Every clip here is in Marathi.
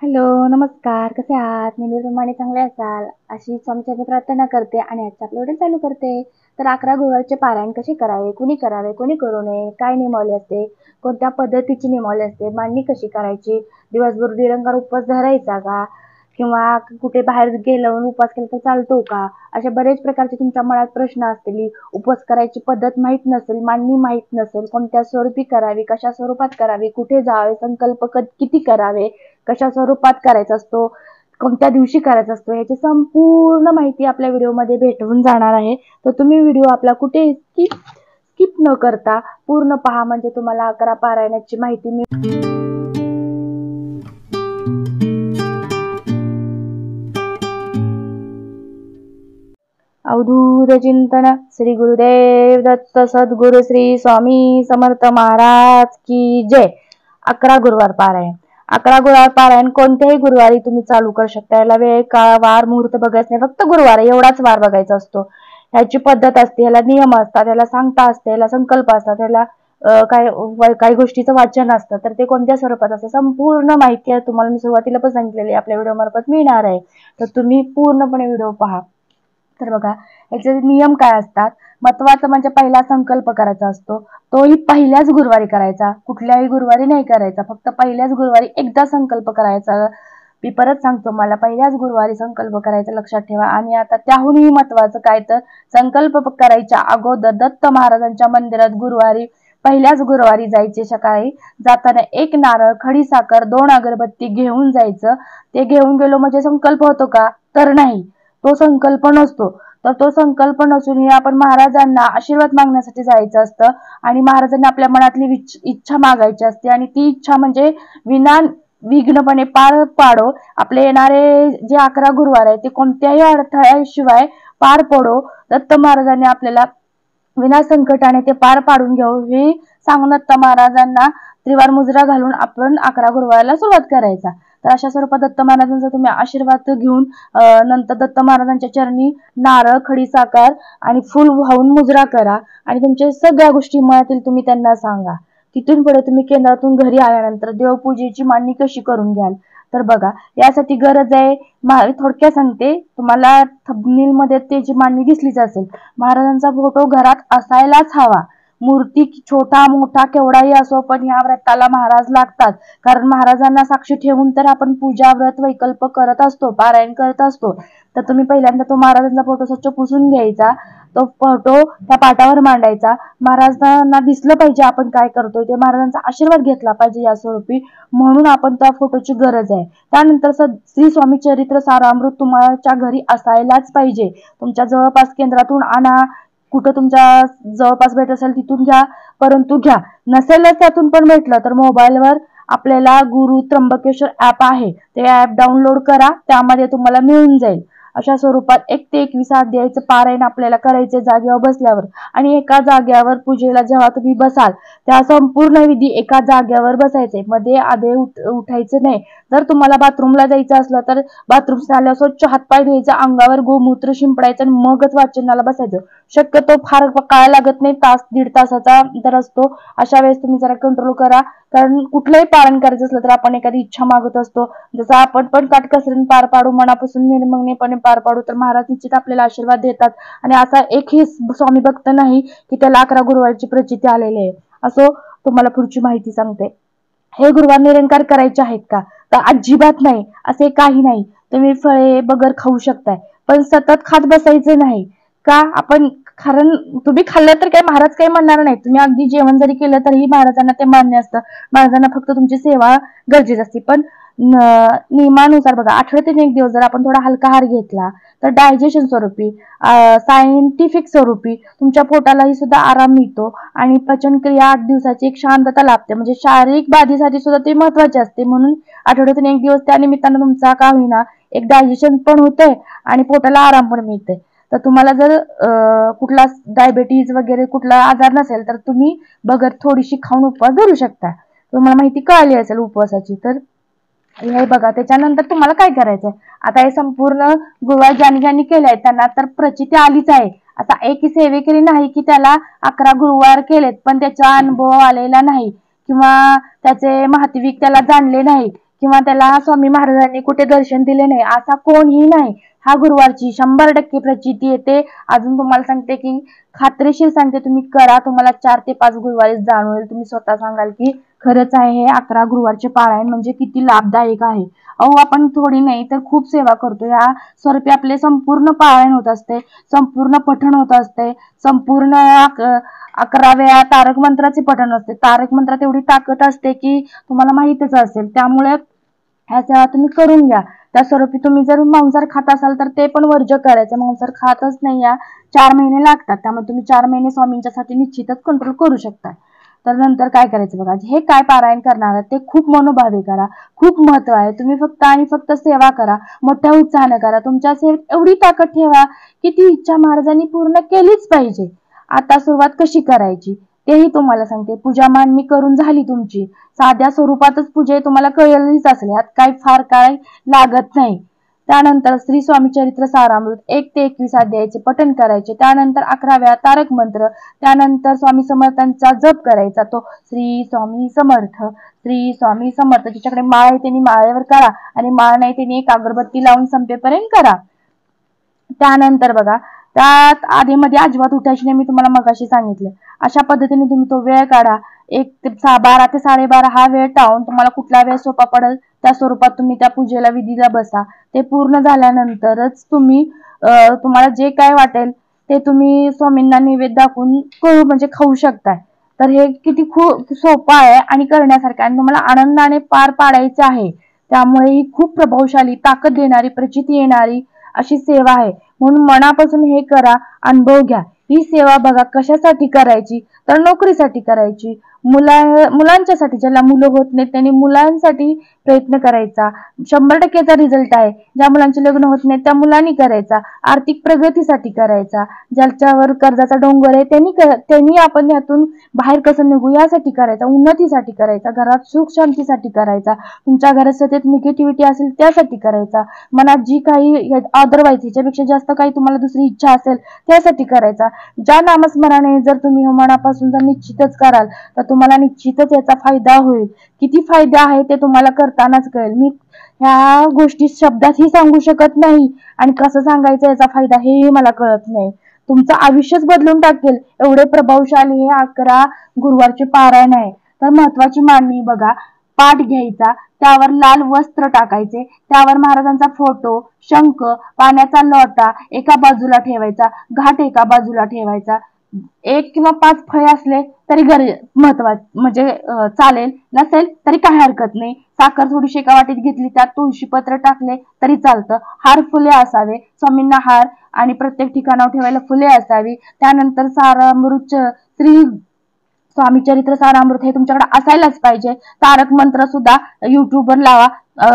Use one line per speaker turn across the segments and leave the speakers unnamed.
हॅलो, नमस्कार. कसे आहात? नेहमीप्रमाणे चांगले असाल अशी स्वामीचरणी प्रार्थना करते आणि आजचा आपला व्हिडिओ चालू करते. तर 11 गुरुवारचे पारायण कसे करावे, कुणी करावे, कोणी करू नये, काय नियमावली असते, कोणत्या पद्धतीची नियमावली असते, मांडणी कशी करायची, दिवसभर निरंकार उपवास धरायचा का, किंवा कुठे बाहेर गेल्यावर उपवास केला तर चालतो का, अशा बरेच प्रकारचे तुमच्या मनात प्रश्न असतील. उपवास करायची पद्धत माहीत नसेल, मांडणी माहीत नसेल, कोणत्या स्वरूपी करावी, कशा स्वरूपात करावी, कुठे जावे, संकल्प किती करावे, कशा स्वरूपात करायचा असतो, कोणत्या दिवशी करायचा असतो, याची संपूर्ण माहिती आपल्या व्हिडिओमध्ये भेटून जाणार आहे. तर तुम्ही व्हिडिओ आपला कुठे स्किप न करता पूर्ण पहा, म्हणजे तुम्हाला 11 पारायणाची माहिती मिळेल. अवधूत चिंतन. श्री गुरुदेव दत्त सद्गुरु श्री स्वामी समर्थ महाराज की जय. 11 गुरुवार पारायण. 11 गुरुवार पारायण कोणत्याही गुरुवारी तुम्ही चालू करू शकता. याला वेळ, काळ, वार, मुहूर्त बघायचं नाही, फक्त गुरुवार एवढाच वार बघायचा असतो. ह्याची पद्धत असते, याला नियम असतात, याला सांगता असते, याला संकल्प असतात, याला काही गोष्टीचं वाचन असतं. तर ते कोणत्या स्वरूपात असतं, संपूर्ण माहिती तुम्हाला मी सुरुवातीला पण सांगितलेली आपल्या व्हिडिओ मार्फत मिळणार आहे. तर तुम्ही पूर्णपणे व्हिडिओ पहा. तर बघा, याचे नियम काय असतात. महत्वाचं म्हणजे पहिला संकल्प करायचा असतो, तोही पहिल्याच गुरुवारी करायचा, कुठल्याही गुरुवारी नाही करायचा, फक्त पहिल्याच गुरुवारी एकदा संकल्प करायचा. मी परत सांगतो, मला पहिल्याच गुरुवारी संकल्प करायचा, लक्षात ठेवा. आणि आता त्याहूनही महत्वाचं काय, तर संकल्प करायच्या अगोदर दत्त महाराजांच्या मंदिरात पहिल्याच गुरुवारी जायचे. सकाळी जाताना 1 नारळ, खडी साखर, 2 अगरबत्ती घेऊन जायचं. ते घेऊन गेलो म्हणजे संकल्प होतो का, तर नाही, तो संकल्प नसतो. तर तो संकल्प नसूनही आपण महाराजांना आशीर्वाद मागण्यासाठी जायचं असतं. आणि महाराजांना आपल्या मनातली इच्छा मागायची असते, आणि ती इच्छा म्हणजे विघ्नपणे पार पाडो. आपले येणारे जे 11 गुरुवार आहे ते कोणत्याही अडथळ्याशिवाय पार पडो. दत्त महाराजांनी आपल्याला विना संकटाने ते पार पाडून घेऊ हे सांगून दत्त महाराजांना त्रिवार मुजरा घालून आपण 11 गुरुवाराला सुरुवात करायचा. तर अशा स्वरूपात दत्त महाराजांचा तुम्ही आशीर्वाद घेऊन नंतर दत्त महाराजांच्या चरणी नारळ, खडी साखर आणि फुल वाहून मुजरा करा. आणि तुमच्या सगळ्या गोष्टी मनातील तुम्ही त्यांना सांगा. तिथून पुढे तुम्ही केंद्रातून घरी आल्यानंतर देवपूजेची मांडणी कशी करून घ्याल. तर बघा, यासाठी गरज आहे, थोडक्यात सांगते तुम्हाला, थंबनेल मध्ये त्याची मांडणी दिसलीच असेल. महाराजांचा फोटो घरात असायलाच हवा. मूर्ती छोटा मोठा केवढाही असो, पण या व्रताला महाराज लागतात. कारण महाराजांना साक्षी ठेवून तर आपण पूजा, व्रत, वैकल्प करत असतो, पारायण करत असतो. तर तुम्ही पहिल्यांदा तो महाराजांचा फोटो स्वच्छ पुसून घ्यायचा, तो फोटो त्या पाटावर मांडायचा. महाराजांना दिसलं पाहिजे आपण काय करतोय ते, महाराजांचा आशीर्वाद घेतला पाहिजे या स्वरूपी, म्हणून आपण त्या फोटोची गरज आहे. त्यानंतर श्री स्वामी चरित्र सारामृत तुमच्या घरी असायलाच पाहिजे. तुमच्या जवळपास केंद्रातून आणा, कुठं तुमच्या जवळपास भेट असेल तिथून घ्या, परंतु घ्या. नसेलच त्यातून पण भेटलं तर मोबाईलवर आपल्याला गुरु त्र्यंबकेश्वर ऍप आहे, ते ऍप डाउनलोड करा, त्यामध्ये तुम्हाला मिळून जाईल. अशा स्वरूपात 1 ते 21 अध्यायाचं पारायण आपल्याला करायचे जागेवर बसल्यावर. आणि एका जागेवर पूजेला जेव्हा तुम्ही बसाल त्या संपूर्ण विधी एका जागेवर बसायचे, मध्ये आधे उठायचं नाही. जर तुम्हाला बाथरूमला जायचं असलं तर बाथरूम आल्यावर स्वच्छ हातपाय धुवायचं, अंगावर गोमूत्र शिंपडायचं आणि मगच वाचनाला बसायचं. शक्यतो फार काळ लागत नाही, 1-1.5 तासाचा तर असतो. अशा वेळेस तुम्ही जरा कंट्रोल करा, कारण कुठलंही पारायण करायचं असलं तर आपण एखादी इच्छा मागत असतो. जसं आपण पण काटकसरीने पार पाडू, मनापासून निर्ममपणे पार पाडू, तर महाराज निश्चित आपल्याला आशीर्वाद देतात. आणि असा एकही स्वामी भक्त नाही की त्याला 11 गुरुवारची प्रचिती आलेली आहे. असो, तुम्हाला पुढची माहिती सांगते. हे गुरुवार निरंकार करायचे आहेत का, तर अजिबात नाही. असे काही नाही. तुम्ही फळे बगर खाऊ शकताय, पण सतत खात बसायचं नाही. का, आपण कारण तुम्ही खाल्लं तर काय महाराज काही म्हणणार नाही. तुम्ही अगदी जेवण जरी केलं तरीही महाराजांना ते मान्य असतं. महाराजांना फक्त तुमची सेवा गरजेची असते. पण नियमानुसार बघा, आठवड्यातून 1 दिवस जर आपण थोडा हलका आहार घेतला तर डायजेशन स्वरूपी, सायंटिफिक स्वरूपी तुमच्या पोटालाही सुद्धा आराम मिळतो. आणि पचनक्रिया 8 दिवसाची एक शांतता लाभते. म्हणजे शारीरिक बाधेसाठी सुद्धा ते महत्वाचे असते. म्हणून आठवड्यातून 1 दिवस त्या निमित्तानं तुमचा का होईना एक डायजेशन पण होतंय आणि पोटाला आराम पण मिळतंय. तर तुम्हाला जर कुठला डायबेटीज वगैरे कुठला आजार नसेल तर तुम्ही बगर थोडीशी खाऊन उपवास धरू शकता. तुम्हाला माहिती कळाली असेल उपवासाची. तर हे बघा, त्याच्यानंतर तुम्हाला काय करायचंय. आता हे संपूर्ण गुरुवार ज्यांनी केले आहेत त्यांना तर प्रचिती आलीच आहे. असा एकही सेवेकरी नाही की त्याला 11 गुरुवार केलेत पण त्याचा अनुभव आलेला नाही, किंवा त्याचे महत्विक त्याला जाणले नाही, किंवा त्याला स्वामी महाराजांनी कुठे दर्शन दिले नाही असा कोणही नाही. हा गुरुवारची 100% प्रचिती येते. अजून तुम्हाला सांगते की खात्रीशीर सांगते, तुम्ही करा, तुम्हाला 4 ते 5 गुरुवारी जाणवेल. तुम्ही स्वतः सांगाल की खरंच आहे हे 11 गुरुवारचे पारायण म्हणजे किती लाभदायक आहे. अहो आपण थोडी नाही तर खूप सेवा करतो. या स्वरूपी आपले संपूर्ण पारायण होत असते, संपूर्ण पठण होत असते, संपूर्ण 11 वेळा तारक मंत्राचे पठण असते. तारक मंत्रात एवढी ताकद असते की तुम्हाला माहितच असेल. त्यामुळे ह्या तुम्ही करून घ्या. त्या स्वरूपी तुम्ही जर मांसाहार खात असाल तर ते पण वर्ज्य करायचं. मांसाहार खातच नाही या 4 महिने लागतात, त्यामुळे तुम्ही 4 महिने स्वामींच्यासाठी निश्चितच कंट्रोल करू शकता. तर नंतर काय करायचं बघा, हे काय पारायण करणार ते खूप मनोभावे करा. खूप महत्व आहे. तुम्ही फक्त आणि फक्त सेवा करा, मोठ्या उत्साहाने करा. तुमच्या असेल एवढी ताकद ठेवा की ती इच्छा महाराजांनी पूर्ण केलीच पाहिजे. आता सुरुवात कशी करायची तेही तुम्हाला सांगते. पूजा मांडणी करून झाली तुमची, साध्या स्वरूपातच पूजा तुम्हाला कळलीच असेल, यात काही फार काय लागत नाही. त्यानंतर श्री स्वामी चरित्र सारामृत 1 ते 21 अध्यायाचे पठण करायचे. त्यानंतर 11 वेळा तारक मंत्र, त्यानंतर स्वामी समर्थांचा जप करायचा, तो श्री स्वामी समर्थ, श्री स्वामी समर्थ. ज्याच्याकडे माळ आहे त्यांनी माळेवर करा, आणि माळ नाही त्यांनी एक अगरबत्ती लावून संपेपर्यंत करा. त्यानंतर बघा, त्यात आधीमध्ये अजिबात उठायची नाही, मी तुम्हाला मगाशी सांगितलं. अशा पद्धतीने तुम्ही तो वेळ काढा. 12 ते 12:30 हा वेळ टाळून तुम्हाला कुठला वेळ सोपा पडेल त्या स्वरूपात तुम्ही त्या पूजेला विधीला बसा. ते पूर्ण झाल्यानंतरच तुम्ही तुम्हाला जे काय वाटेल ते तुम्ही स्वामींना नैवेद्य दाखवून करू म्हणजे खाऊ शकताय. तर हे किती खूप सोपं आहे आणि करण्यासारखं, आणि तुम्हाला आनंदाने पार पाडायचं आहे. त्यामुळे ही खूप प्रभावशाली, ताकद देणारी, प्रचिती येणारी अशी सेवा आहे. म्हणून मनापासून हे करा, अनुभव घ्या. ही सेवा बघा कशासाठी करायची, तर नोकरीसाठी करायची, मुलांच्यासाठी. ज्याला मुलं होत नाहीत त्यांनी मुलांसाठी प्रयत्न करायचा, 100%चा रिझल्ट आहे. ज्या मुलांचे लग्न होत नाही त्या मुलांनी करायचा, आर्थिक प्रगतीसाठी करायचा, ज्याच्यावर कर्जाचा डोंगर आहे त्यांनी आपण यातून बाहेर कसं निघू यासाठी करायचा, उन्नतीसाठी करायचा, घरात सुख शांतीसाठी करायचा, तुमच्या घरात सतत निगेटिव्हिटी असेल त्यासाठी करायचा, मनात जी काही अदरवाईज ह्याच्यापेक्षा जास्त काही तुम्हाला दुसरी इच्छा असेल त्यासाठी करायचा. ज्या नामस्मरणाने जर तुम्ही मनापासून जर निश्चितच कराल तर तुम्हाला निश्चितच याचा फायदा होईल. किती फायदा आहे ते तुम्हाला करतानाच कळेल. मी ह्या गोष्टी शब्दातही सांगू शकत नाही, आणि कसं सांगायचं याचा फायदा हेही मला कळत नाही. तुमचं आयुष्यच बदलून टाकेल एवढे प्रभावशाली हे 11 गुरुवारचे पारायण आहे. तर महत्वाची मांडणी बघा, पाठ घ्यायचा, त्यावर लाल वस्त्र टाकायचे, त्यावर महाराजांचा फोटो, शंख, पाण्याचा लोटा एका बाजूला ठेवायचा, घाट एका बाजूला ठेवायचा. 1 किंवा 5 फळे असले तरी महत्वाचे म्हणजे चालेल, नसेल तरी काही हरकत नाही. साखर थोडीशी एका वाटीत घेतली, त्यात तुळशीपत्र टाकले तरी चालतं. हार फुले असावे, स्वामींना हार आणि प्रत्येक ठिकाणावर ठेवायला फुले असावी. त्यानंतर सारामृत श्री स्वामी चरित्र सारामृत हे तुमच्याकडे असायलाच पाहिजे. तारक मंत्र सुद्धा युट्यूबवर लावा,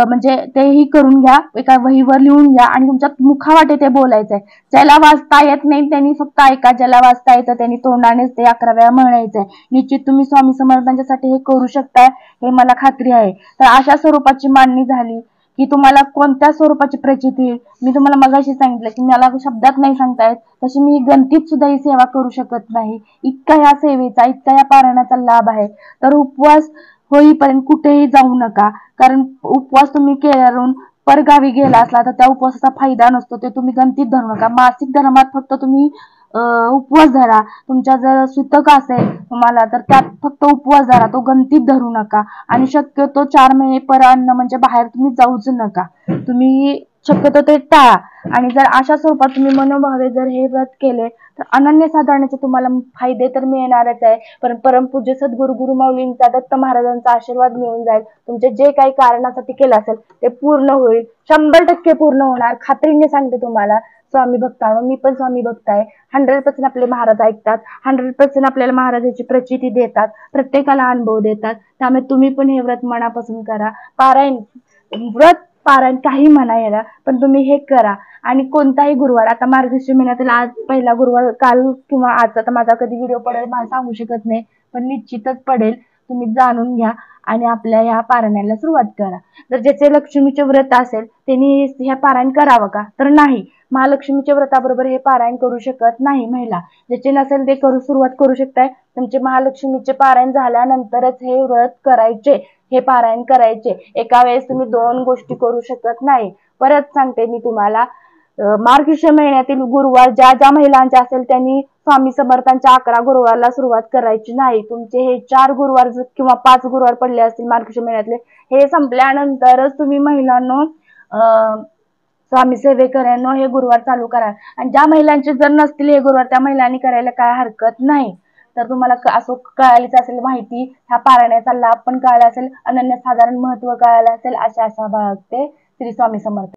म्हणजे तेही करून घ्या, एका वहीवर लिहून घ्या आणि तुमच्या मुखावाटे ते बोलायचंय. ज्याला वाचता येत नाही त्यांनी फक्त ऐका, ज्याला वाचता येतं त्यांनी तोंडानेच ते 11 वेळा म्हणायचंय. निश्चित तुम्ही स्वामी समर्थांच्यासाठी हे करू शकताय, हे मला खात्री आहे. तर अशा स्वरूपाची मांडणी झाली की तुम्हाला कोणत्या स्वरूपाची प्रचिती येईल. मी तुम्हाला मगाशी सांगितलं की मला शब्दात नाही सांगता येत, तशी मी गणतीत सुद्धा ही सेवा करू शकत नाही. इतका या सेवेचा, इतका या पारायणाचा लाभ आहे. तर उपवास होईपर्यंत कुठेही जाऊ नका, कारण उपवास तुम्ही केल्यावरून परगावी गेला असला तर त्या उपवासाचा फायदा नसतो. ते तुम्ही गणतीत धरू नका. मासिक धर्मात फक्त तुम्ही उपवास धरा. तुमच्या जर सुतक असेल तुम्हाला तर त्यात फक्त उपवास धरा, तो गणतीत धरू नका. आणि शक्यतो 4 महिने पर अन्न म्हणजे बाहेर तुम्ही जाऊच नका. तुम्ही शक्यतो ते टाळा. आणि जर अशा स्वरूपात तुम्ही मनोभावे जर हे व्रत केले तर अनन्यसाधारणाचे तुम्हाला फायदे तर मिळणारच आहे, पण परमपूज्य सद्गुरू गुरुमाऊलींचा, दत्त महाराजांचा आशीर्वाद मिळून जाईल. तुमचे जे काही कारणासाठी केलं असेल ते पूर्ण होईल, 100% पूर्ण होणार, खात्रीने सांगते तुम्हाला. स्वामी भक्तांनो, मी पण स्वामी भक्त आहे. 100% आपले महाराज ऐकतात, 100% आपल्याला महाराजाची प्रचिती देतात, प्रत्येकाला अनुभव देतात. त्यामुळे तुम्ही पण हे व्रत मनापासून करा. व्रत पारायण काही म्हणा याला, पण तुम्ही हे करा. आणि कोणताही गुरुवार, आता मार्गशीर्ष महिन्यातील आज पहिला गुरुवार, काल किंवा आज, आता माझा कधी व्हिडिओ पडेल मला सांगू शकत नाही, पण निश्चितच पडेल. तुम्ही जाणून घ्या आणि आपल्या ह्या पारायणाला सुरुवात करा. जर ज्याचे लक्ष्मीचे व्रत असेल त्यांनी ह्या पारायण करावं का, तर नाही. महालक्ष्मीच्या व्रताबरोबर हे पारायण करू शकत नाही महिला. ज्याचे नसेल ते सुरुवात करू शकताय. तुमचे महालक्ष्मीचे पारायण झाल्यानंतरच हे व्रत करायचे. हे पारायण करायचे। एका वेळेस तुम्ही 2 गोष्टी करू शकत नाही। परत सांगते मी तुम्हाला, मार्गशीर्ष महिन्यातील गुरुवार ज्या ज्या महिलांचे असेल त्यांनी स्वामी समर्थांच्या 11 गुरुवारला सुरुवात करायची नाही। तुमचे हे 4 गुरुवार किंवा 5 गुरुवार पडले असतील मार्गशीर्ष महिन्यातले, हे संपल्यानंतरच तुम्ही महिलांनो स्वामी सेवेकऱ्यांनो हे गुरुवार चालू करा। आणि ज्या महिलांचे जर नसतील हे गुरुवार त्या महिलांनी करायला काय हरकत नाही। तर तुम्हाला असं कळालीच असेल माहिती, ह्या पारायणाचा लाभ पण कळाला असेल, अनन्यसाधारण महत्व कळालं असेल, आशा भागते। श्री स्वामी समर्थ।